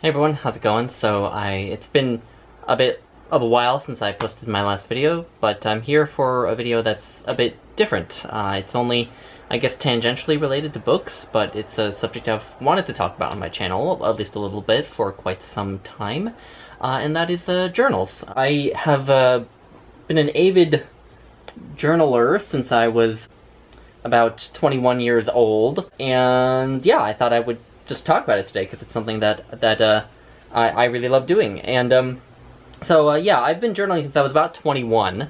Hey everyone, how's it going? It's been a bit of a while since I posted my last video, but I'm here for a video that's a bit different. It's only, I guess, tangentially related to books, but it's a subject I've wanted to talk about on my channel, at least a little bit, for quite some time, and that is journals. I have been an avid journaler since I was about 21 years old, and yeah, I thought I would just talk about it today because it's something that I really love doing. And yeah, I've been journaling since I was about 21,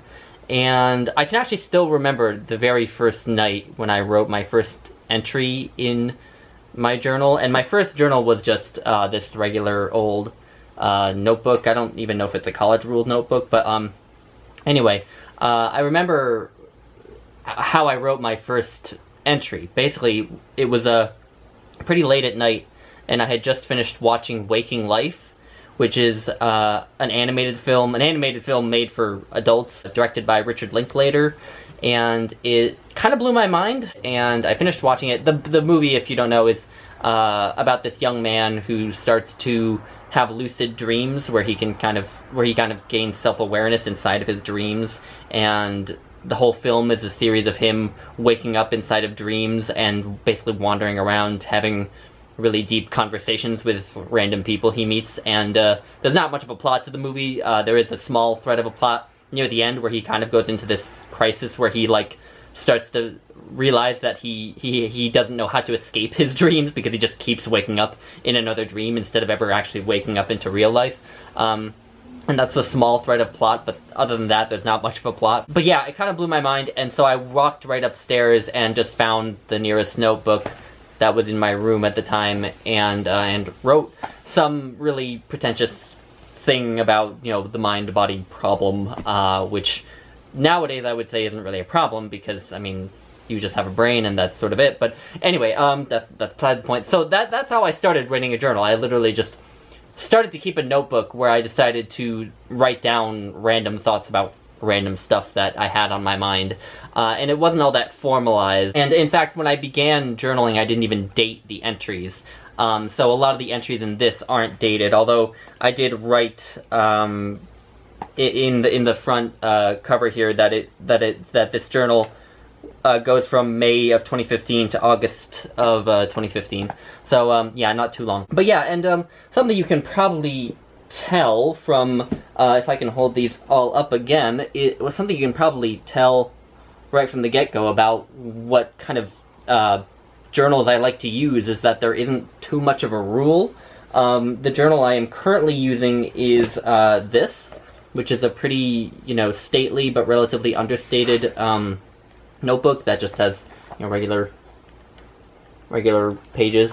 and I can actually still remember the very first night when I wrote my first entry in my journal. And my first journal was just this regular old notebook. I don't even know if it's a college ruled notebook, but anyway, I remember how I wrote my first entry. Basically, it was pretty late at night, and I had just finished watching Waking Life, which is an animated film made for adults, directed by Richard Linklater, and it kind of blew my mind, and I finished watching it. The movie, if you don't know, is about this young man who starts to have lucid dreams where he kind of gains self-awareness inside of his dreams, and the whole film is a series of him waking up inside of dreams and basically wandering around having really deep conversations with random people he meets. And there's not much of a plot to the movie. There is a small thread of a plot near the end where he kind of goes into this crisis where he starts to realize that he doesn't know how to escape his dreams because he just keeps waking up in another dream instead of ever actually waking up into real life. And that's a small thread of plot, but other than that, there's not much of a plot. But yeah, it kind of blew my mind, and so I walked right upstairs and just found the nearest notebook that was in my room at the time, and wrote some really pretentious thing about, the mind-body problem, which nowadays I would say isn't really a problem, because, I mean, you just have a brain and that's sort of it. But anyway, that's beside the point. So that's how I started writing a journal. I literally just started to keep a notebook where I decided to write down random thoughts about random stuff that I had on my mind. And it wasn't all that formalized. And in fact, when I began journaling, I didn't even date the entries. So a lot of the entries in this aren't dated, although I did write in the front cover here that this journal goes from May of 2015 to August of 2015. So, yeah, not too long. But yeah, and something you can probably tell from, if I can hold these all up again, it was something you can probably tell right from the get-go about what kind of journals I like to use is that there isn't too much of a rule. The journal I am currently using is this, which is a pretty, stately but relatively understated notebook that just has regular pages.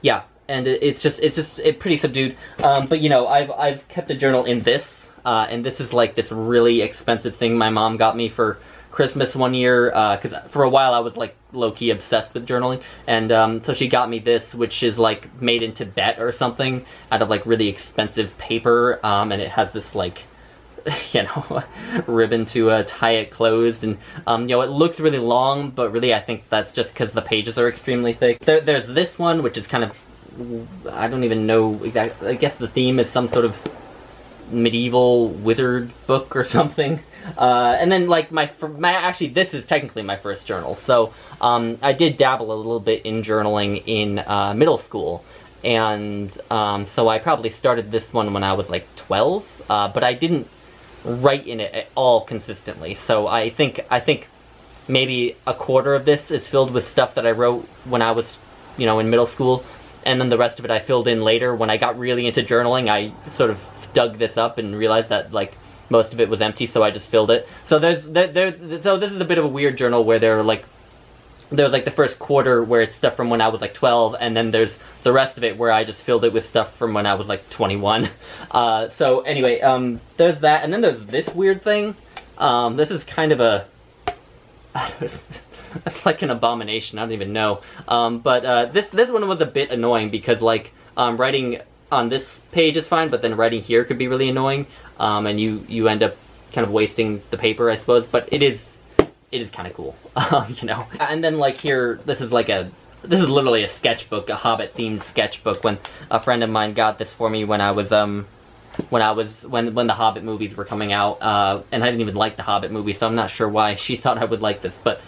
Yeah, and it's pretty subdued. But I've kept a journal in this, and this is like this really expensive thing my mom got me for Christmas one year, because for a while I was like low-key obsessed with journaling, and so she got me this, which is like made in Tibet or something out of like really expensive paper, and it has this like ribbon to tie it closed, and it looks really long, but really I think that's just because the pages are extremely thick. There's this one, which is kind of, I don't even know exactly, I guess the theme is some sort of medieval wizard book or something. And then like actually this is technically my first journal, so I did dabble a little bit in journaling in middle school, and so I probably started this one when I was like 12, but I didn't write in it at all consistently. So I think maybe a quarter of this is filled with stuff that I wrote when I was, in middle school, and then the rest of it I filled in later when I got really into journaling. I sort of dug this up and realized that like most of it was empty, so I just filled it. So so this is a bit of a weird journal where there's like the first quarter where it's stuff from when I was like 12, and then there's the rest of it where I just filled it with stuff from when I was like 21. So anyway, there's that, and then there's this weird thing. This is kind of a that's like an abomination, I don't even know. But this one was a bit annoying because like writing on this page is fine, but then writing here could be really annoying, and you end up kind of wasting the paper, I suppose. But it is kind of cool, And then like here, this is like a this is literally a sketchbook, a Hobbit-themed sketchbook. When a friend of mine got this for me when the Hobbit movies were coming out, and I didn't even like the Hobbit movie, so I'm not sure why she thought I would like this, but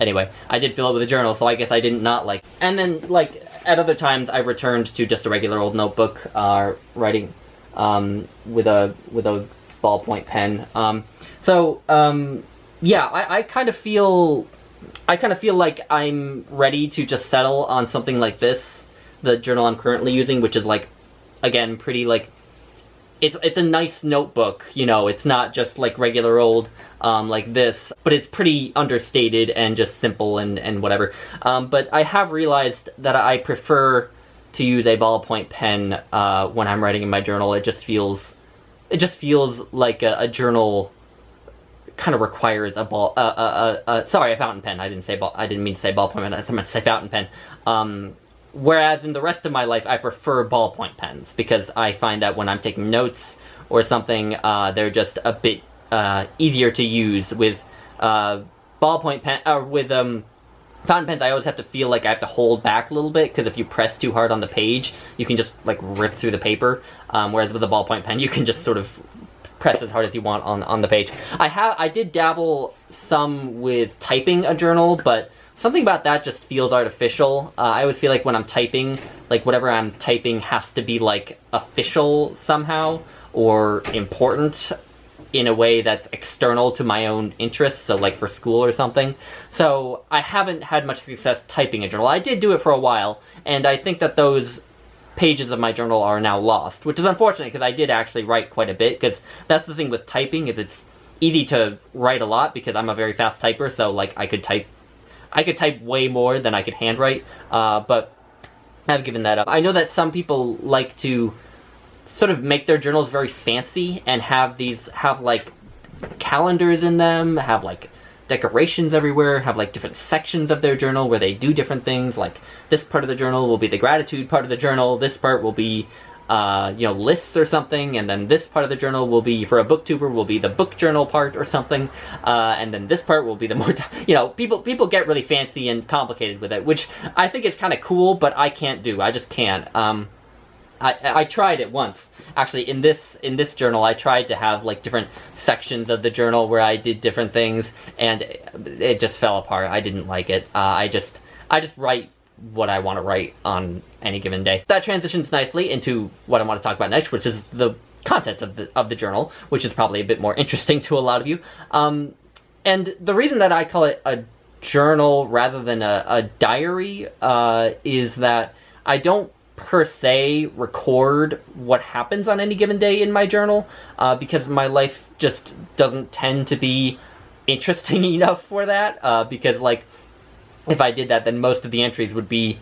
anyway, I did fill it with a journal, so I guess I didn't not like it. And then, like, at other times, I've returned to just a regular old notebook, writing, with a ballpoint pen. Yeah, I kind of feel like I'm ready to just settle on something like this, the journal I'm currently using, which is, like, again, pretty, like, it's a nice notebook, you know, it's not just, like, regular old, like this, but it's pretty understated and just simple and whatever. But I have realized that I prefer to use a ballpoint pen, when I'm writing in my journal. It just feels like a journal kind of requires a fountain pen. I didn't mean to say ballpoint pen. I meant to say fountain pen. Whereas in the rest of my life, I prefer ballpoint pens because I find that when I'm taking notes or something, they're just a bit easier to use. With ballpoint pen or with fountain pens, I always have to feel like I have to hold back a little bit, because if you press too hard on the page, you can just, like, rip through the paper. Whereas with a ballpoint pen, you can just sort of press as hard as you want on the page. I did dabble some with typing a journal, but something about that just feels artificial. I always feel like when I'm typing, like, whatever I'm typing has to be, like, official somehow, or important in a way that's external to my own interests, so, like, for school or something. So I haven't had much success typing a journal. I did do it for a while, and I think that those pages of my journal are now lost, which is unfortunate, because I did actually write quite a bit, because that's the thing with typing, is it's easy to write a lot, because I'm a very fast typer, so, like, I could type way more than I could handwrite, but I've given that up. I know that some people like to sort of make their journals very fancy and have like calendars in them, have like decorations everywhere, have like different sections of their journal where they do different things. Like, this part of the journal will be the gratitude part of the journal, this part will be lists or something, and then this part of the journal will be, for a booktuber, will be the book journal part or something, and then this part will be the more, people get really fancy and complicated with it, which I think is kind of cool, but I can't do. I just can't. I tried it once. Actually, in this journal, I tried to have, like, different sections of the journal where I did different things, and it just fell apart. I didn't like it. I just write what I want to write on any given day. That transitions nicely into what I want to talk about next, which is the content of the journal, which is probably a bit more interesting to a lot of you. And the reason that I call it a journal rather than a diary is that I don't per se record what happens on any given day in my journal, because my life just doesn't tend to be interesting enough for that, because, like, if I did that, then most of the entries would be,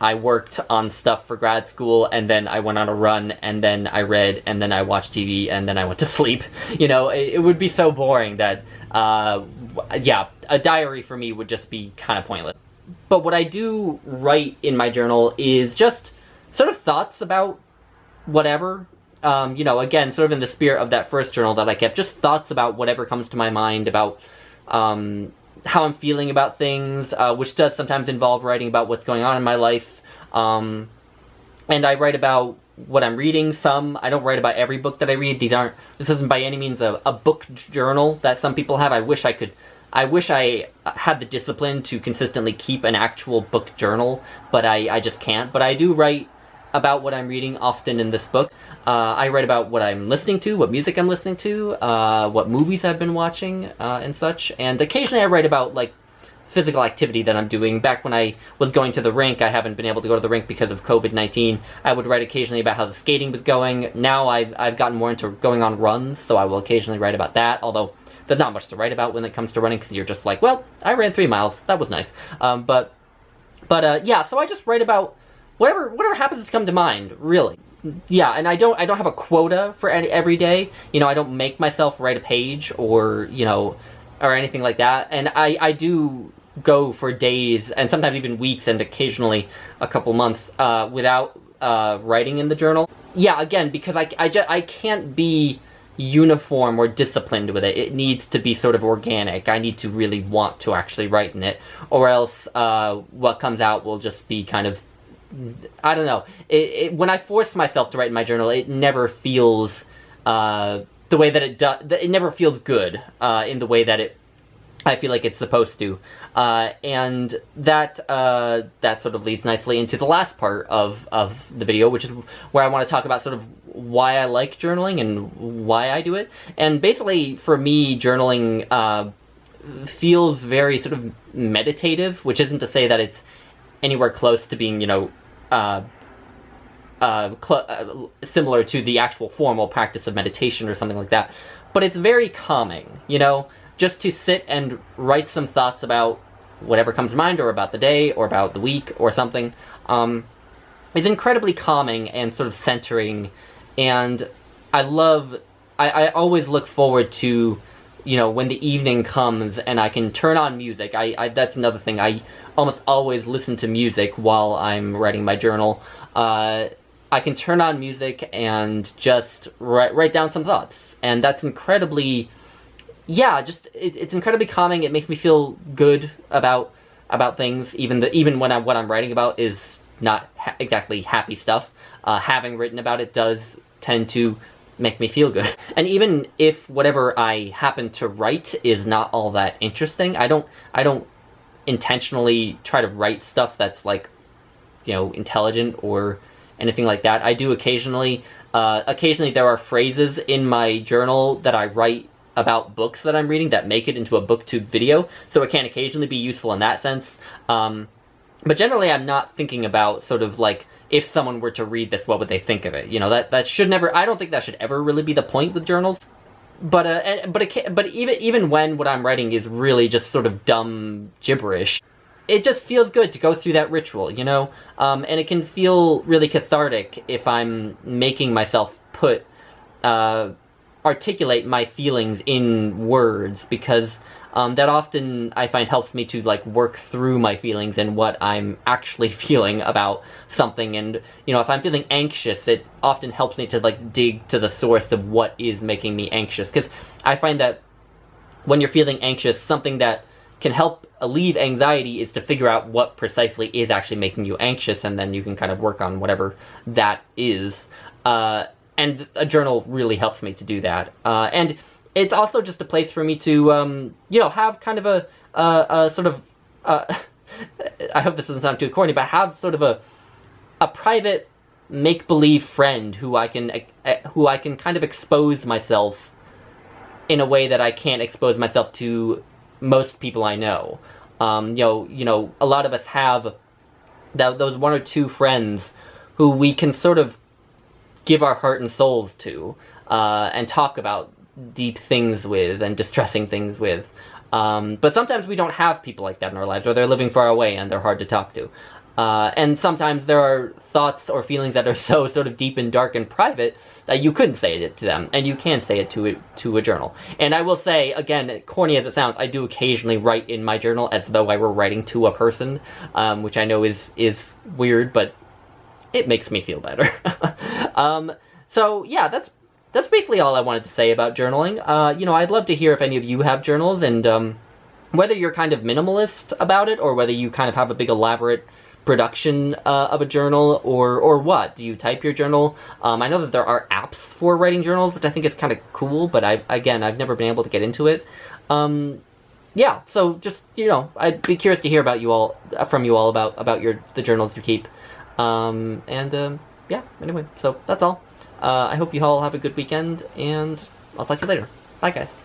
I worked on stuff for grad school, and then I went on a run, and then I read, and then I watched TV, and then I went to sleep. It would be so boring that, a diary for me would just be kind of pointless. But what I do write in my journal is just sort of thoughts about whatever. Again, sort of in the spirit of that first journal that I kept, just thoughts about whatever comes to my mind, about how I'm feeling about things, which does sometimes involve writing about what's going on in my life. And I write about what I'm reading. I don't write about every book that I read. This isn't by any means a book journal that some people have. I wish I had the discipline to consistently keep an actual book journal, but I just can't. But I do write about what I'm reading often in this book. I write about what I'm listening to, what music I'm listening to, what movies I've been watching, and such. And occasionally I write about, like, physical activity that I'm doing. Back when I was going to the rink, I haven't been able to go to the rink because of COVID-19. I would write occasionally about how the skating was going. Now I've gotten more into going on runs, so I will occasionally write about that, although there's not much to write about when it comes to running, because you're just like, well, I ran 3 miles. That was nice. So I just write about whatever happens to come to mind, really. Yeah, and I don't have a quota for every day. I don't make myself write a page or anything like that. And I do go for days and sometimes even weeks and occasionally a couple months without writing in the journal. Yeah, again, because I can't be uniform or disciplined with it. It needs to be sort of organic. I need to really want to actually write in it, or else what comes out will just be kind of, I don't know. When I force myself to write in my journal, it never feels the way that it does. It never feels good in the way that I feel like it's supposed to, and that sort of leads nicely into the last part of the video, which is where I want to talk about sort of why I like journaling and why I do it. And basically, for me, journaling feels very sort of meditative, which isn't to say that it's anywhere close to being, similar to the actual formal practice of meditation or something like that, but it's very calming, just to sit and write some thoughts about whatever comes to mind, or about the day, or about the week, or something. It's incredibly calming and sort of centering, and I always look forward to, when the evening comes and I can turn on music. That's another thing. I almost always listen to music while I'm writing my journal. I can turn on music and just write down some thoughts, and that's incredibly... Yeah, it's incredibly calming. It makes me feel good about things, even when what I'm writing about is not exactly happy stuff. Having written about it does tend to make me feel good. And even if whatever I happen to write is not all that interesting, I don't intentionally try to write stuff that's like, intelligent or anything like that. I do occasionally. Occasionally there are phrases in my journal that I write about books that I'm reading that make it into a booktube video, so it can occasionally be useful in that sense. But generally I'm not thinking about sort of like, if someone were to read this, what would they think of it? That should never, I don't think that should ever really be the point with journals. But even when what I'm writing is really just sort of dumb gibberish, it just feels good to go through that ritual, and it can feel really cathartic if I'm making myself articulate my feelings in words, because that often I find helps me to like work through my feelings and what I'm actually feeling about something. And if I'm feeling anxious, it often helps me to like dig to the source of what is making me anxious, because I find that when you're feeling anxious, something that can help alleviate anxiety is to figure out what precisely is actually making you anxious, and then you can kind of work on whatever that is. And a journal really helps me to do that. And it's also just a place for me to, have kind of a sort of, I hope this doesn't sound too corny, but have sort of a private make-believe friend who I can kind of expose myself in a way that I can't expose myself to most people I know. A lot of us have those one or two friends who we can sort of give our heart and souls to, and talk about deep things with and distressing things with. But sometimes we don't have people like that in our lives, or they're living far away and they're hard to talk to. And sometimes there are thoughts or feelings that are so sort of deep and dark and private that you couldn't say it to them, and you can say it to a journal. And I will say, again, corny as it sounds, I do occasionally write in my journal as though I were writing to a person, which I know is weird, but it makes me feel better. So yeah, that's basically all I wanted to say about journaling. I'd love to hear if any of you have journals, and whether you're kind of minimalist about it, or whether you kind of have a big elaborate production of a journal, or what. Do you type your journal? I know that there are apps for writing journals, which I think is kind of cool, but I've never been able to get into it. Yeah, so just, I'd be curious to hear from you all about the journals you keep. Yeah, anyway, so that's all. I hope you all have a good weekend, and I'll talk to you later. Bye, guys.